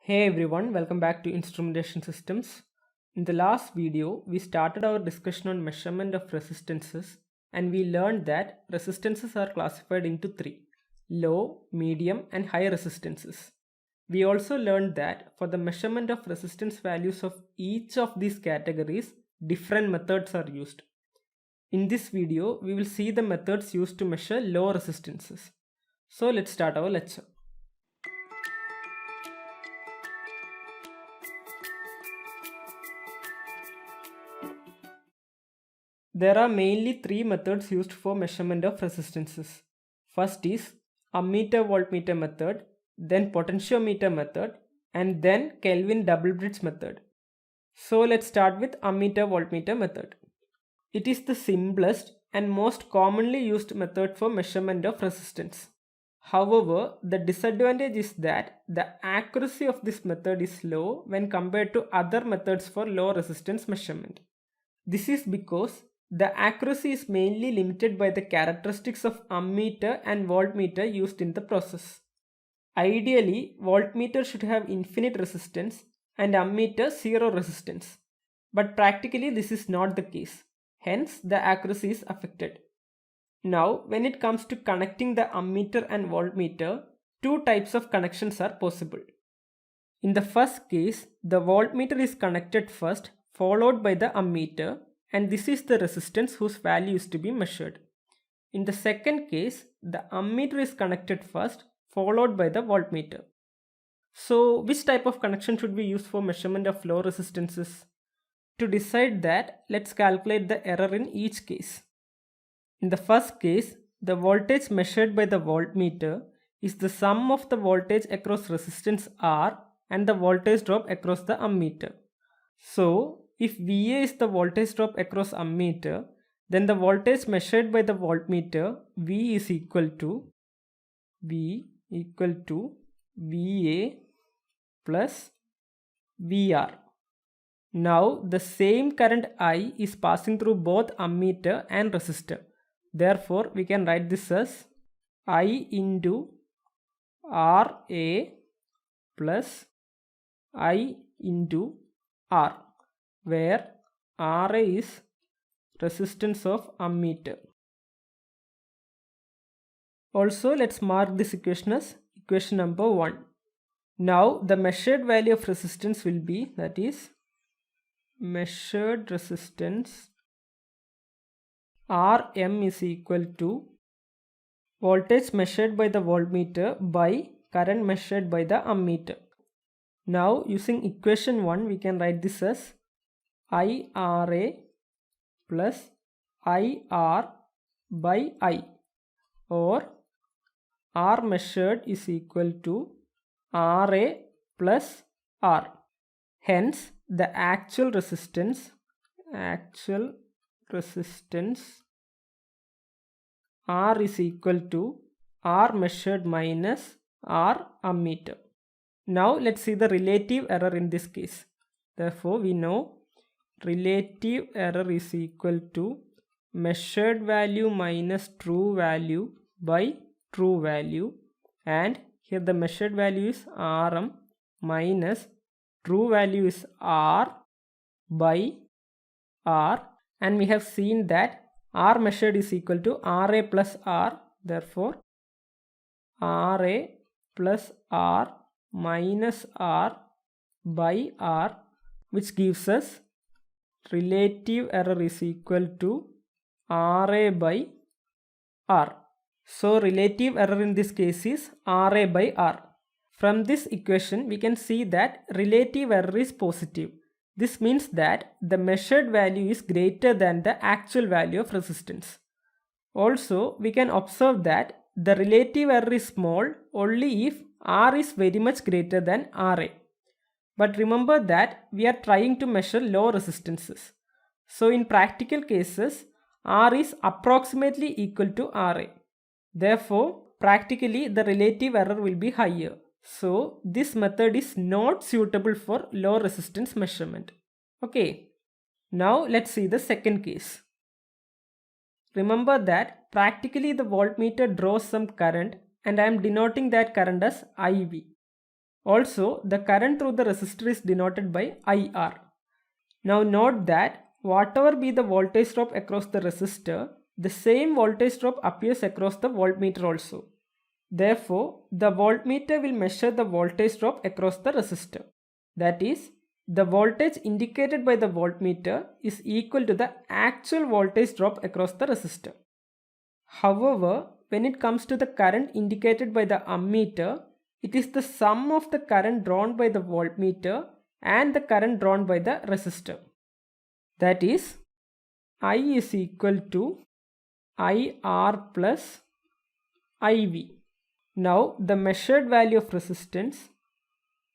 Hey everyone, welcome back to Instrumentation Systems. In the last video, we started our discussion on measurement of resistances and we learned that resistances are classified into three: low, medium and high resistances. We also learned that for the measurement of resistance values of each of these categories, different methods are used. In this video, we will see the methods used to measure low resistances. So let's start our lecture. There are mainly three methods used for measurement of resistances. First is ammeter voltmeter method, then potentiometer method, and then Kelvin double bridge method. So let's start with ammeter voltmeter method. It is the simplest and most commonly used method for measurement of resistance. However, the disadvantage is that the accuracy of this method is low when compared to other methods for low resistance measurement. This is because the accuracy is mainly limited by the characteristics of ammeter and voltmeter used in the process. Ideally, voltmeter should have infinite resistance and ammeter zero resistance. But practically this is not the case. Hence, the accuracy is affected. Now, when it comes to connecting the ammeter and voltmeter, two types of connections are possible. In the first case, the voltmeter is connected first, followed by the ammeter, and this is the resistance whose value is to be measured. In the second case, the ammeter is connected first, followed by the voltmeter. So, which type of connection should we use for measurement of low resistances? To decide that, let's calculate the error in each case. In the first case, the voltage measured by the voltmeter is the sum of the voltage across resistance R and the voltage drop across the ammeter. So, if VA is the voltage drop across ammeter, then the voltage measured by the voltmeter V is equal to VA plus VR. Now, the same current I is passing through both ammeter and resistor. Therefore, we can write this as I into RA plus I into R, where RA is resistance of ammeter. Also, let's mark this equation as equation number 1. Now, the measured value of resistance will be, that is, measured resistance Rm is equal to voltage measured by the voltmeter by current measured by the ammeter. Now, using equation 1, we can write this as IRA plus IR by I, or R measured is equal to RA plus R. Hence, the actual resistance R is equal to R measured minus R ammeter. Now let's see the relative error in this case. Therefore, we know relative error is equal to measured value minus true value by true value, and here the measured value is Rm minus true value is R by R, and we have seen that R measured is equal to RA plus R. Therefore, RA plus R minus R by R, which gives us relative error is equal to RA by R. So, relative error in this case is RA by R. From this equation, we can see that relative error is positive. This means that the measured value is greater than the actual value of resistance. Also, we can observe that the relative error is small only if R is very much greater than RA. But remember that we are trying to measure low resistances. So in practical cases, R is approximately equal to RA. Therefore, practically the relative error will be higher. So this method is not suitable for low resistance measurement. Okay, now let's see the second case. Remember that practically the voltmeter draws some current and I am denoting that current as IV. Also, the current through the resistor is denoted by IR. Now note that whatever be the voltage drop across the resistor, the same voltage drop appears across the voltmeter also. Therefore, the voltmeter will measure the voltage drop across the resistor. That is, the voltage indicated by the voltmeter is equal to the actual voltage drop across the resistor. However, when it comes to the current indicated by the ammeter, it is the sum of the current drawn by the voltmeter and the current drawn by the resistor. That is, I is equal to IR plus IV. Now the measured value of resistance,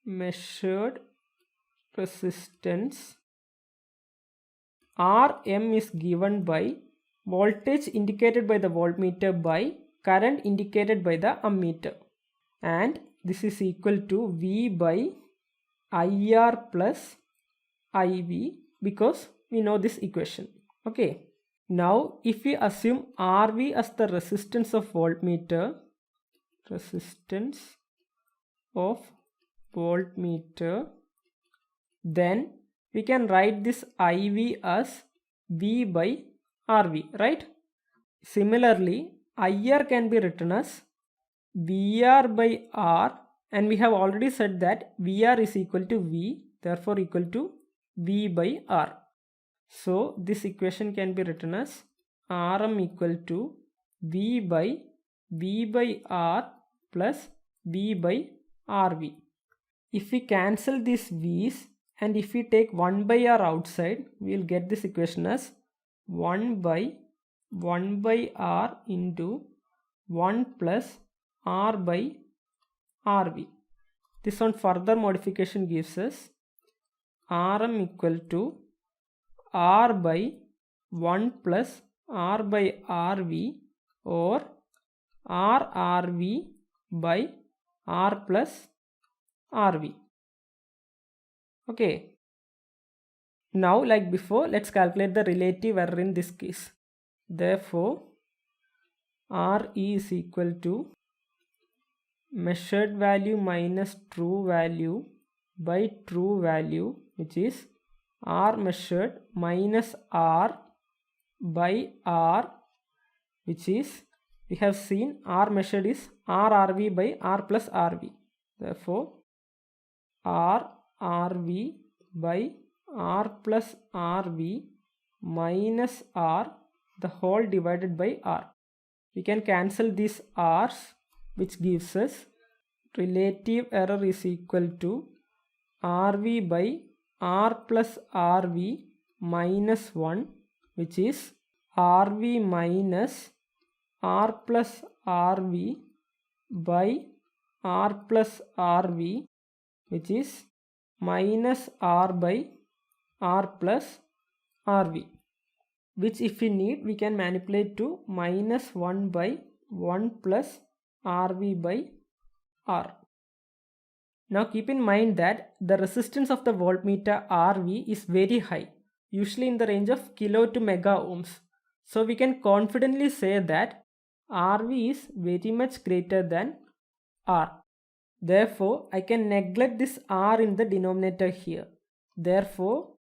Rm is given by voltage indicated by the voltmeter by current indicated by the ammeter, and this is equal to V by IR plus IV because we know this equation. Okay. Now if we assume RV as the resistance of voltmeter, then we can write this IV as V by RV, right? Similarly, IR can be written as VR by R, and we have already said that VR is equal to V, therefore equal to V by R. So this equation can be written as Rm equal to V by R plus V by RV. If we cancel these V's and if we take 1 by R outside, we will get this equation as 1 by R into 1 plus R by RV. This one further modification gives us Rm equal to R by 1 plus R by RV or RRV by R plus RV. Okay. Now like before, let's calculate the relative error in this case. Therefore, RE is equal to measured value minus true value by true value, which is R measured minus R by R, which is, we have seen R measured is RRV by R plus RV. Therefore, RRV by R plus RV minus R the whole divided by R. We can cancel these R's, which gives us relative error is equal to RV by R plus RV minus 1, which is RV minus R plus RV by R plus RV, which is minus R by R plus RV, which if we need we can manipulate to minus 1 by 1 plus RV by R. Now keep in mind that the resistance of the voltmeter RV is very high, usually in the range of kilo to mega ohms. So we can confidently say that RV is very much greater than R. Therefore, I can neglect this R in the denominator here. Therefore,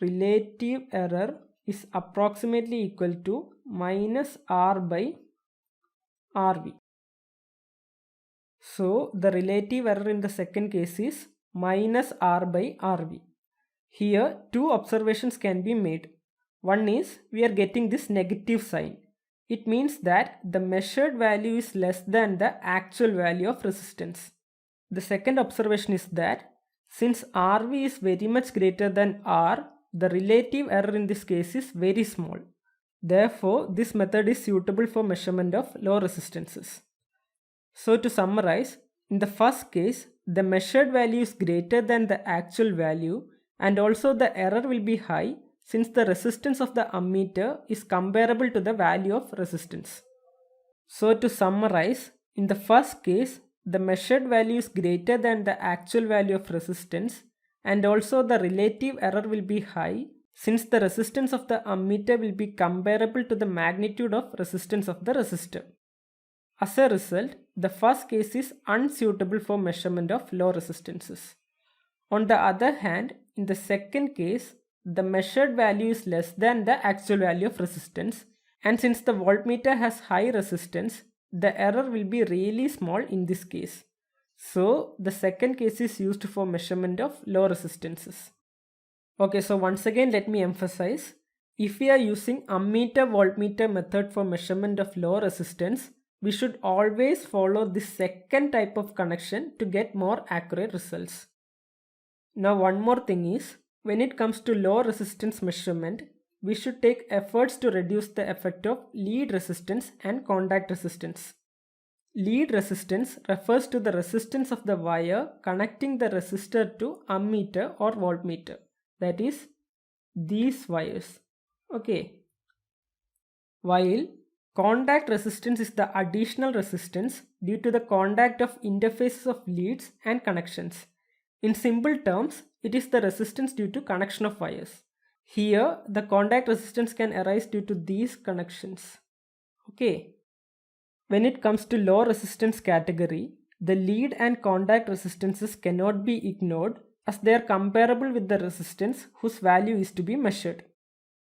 relative error is approximately equal to minus R by RV. So, the relative error in the second case is minus R by RV. Here, two observations can be made. One is, we are getting this negative sign. It means that the measured value is less than the actual value of resistance. The second observation is that since RV is very much greater than R, the relative error in this case is very small. Therefore, this method is suitable for measurement of low resistances. So to summarize, in the first case, the measured value is greater than the actual value, and also the error will be high since the resistance of the ammeter is comparable to the value of resistance. So to summarize, in the first case, the measured value is greater than the actual value of resistance, and also the relative error will be high since the resistance of the ammeter will be comparable to the magnitude of resistance of the resistor. As a result, the first case is unsuitable for measurement of low resistances. On the other hand, in the second case, the measured value is less than the actual value of resistance, and since the voltmeter has high resistance, the error will be really small in this case. So the second case is used for measurement of low resistances. Okay, so once again let me emphasize, if we are using ammeter voltmeter method for measurement of low resistance, we should always follow this second type of connection to get more accurate results. Now one more thing is, when it comes to low resistance measurement, we should take efforts to reduce the effect of lead resistance and contact resistance. Lead resistance refers to the resistance of the wire connecting the resistor to ammeter or voltmeter, that is, these wires. Okay. While contact resistance is the additional resistance due to the contact of interfaces of leads and connections. In simple terms, it is the resistance due to connection of wires. Here, the contact resistance can arise due to these connections. Okay. When it comes to low resistance category, the lead and contact resistances cannot be ignored as they are comparable with the resistance whose value is to be measured.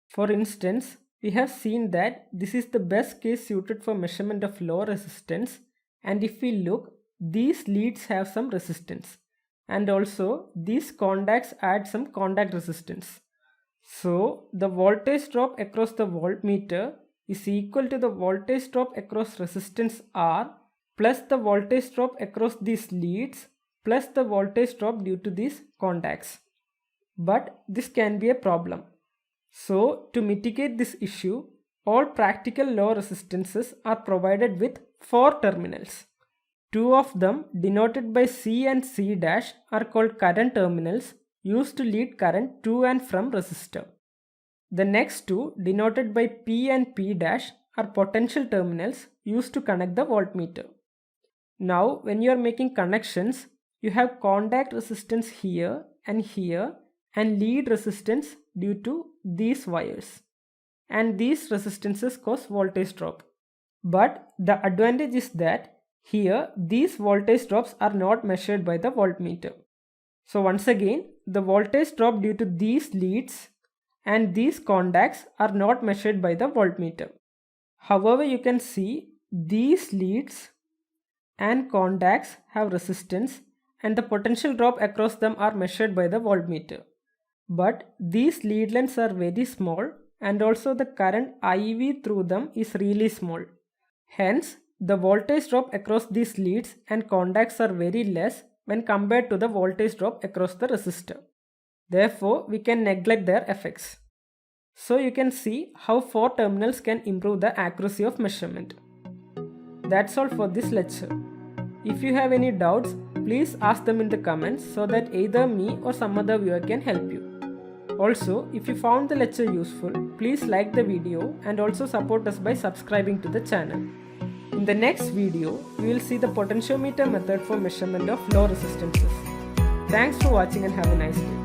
For instance, we have seen that this is the best case suited for measurement of low resistance, and if we look, these leads have some resistance, and also these contacts add some contact resistance. So the voltage drop across the voltmeter is equal to the voltage drop across resistance R plus the voltage drop across these leads plus the voltage drop due to these contacts. But this can be a problem. So to mitigate this issue, all practical low resistances are provided with 4 terminals. 2 of them, denoted by C and C dash, are called current terminals used to lead current to and from resistor. The next 2, denoted by P and P dash, are potential terminals used to connect the voltmeter. Now when you are making connections, you have contact resistance here and lead resistance due to these wires, and these resistances cause voltage drop. But the advantage is that here these voltage drops are not measured by the voltmeter. So once again, the voltage drop due to these leads and these contacts are not measured by the voltmeter. However, you can see these leads and contacts have resistance and the potential drop across them are measured by the voltmeter. But these lead lengths are very small and also the current IV through them is really small. Hence, the voltage drop across these leads and contacts are very less when compared to the voltage drop across the resistor. Therefore, we can neglect their effects. So you can see how 4 terminals can improve the accuracy of measurement. That's all for this lecture. If you have any doubts, please ask them in the comments so that either me or some other viewer can help you. Also, if you found the lecture useful, please like the video and also support us by subscribing to the channel. In the next video, we will see the potentiometer method for measurement of low resistances. Thanks for watching and have a nice day.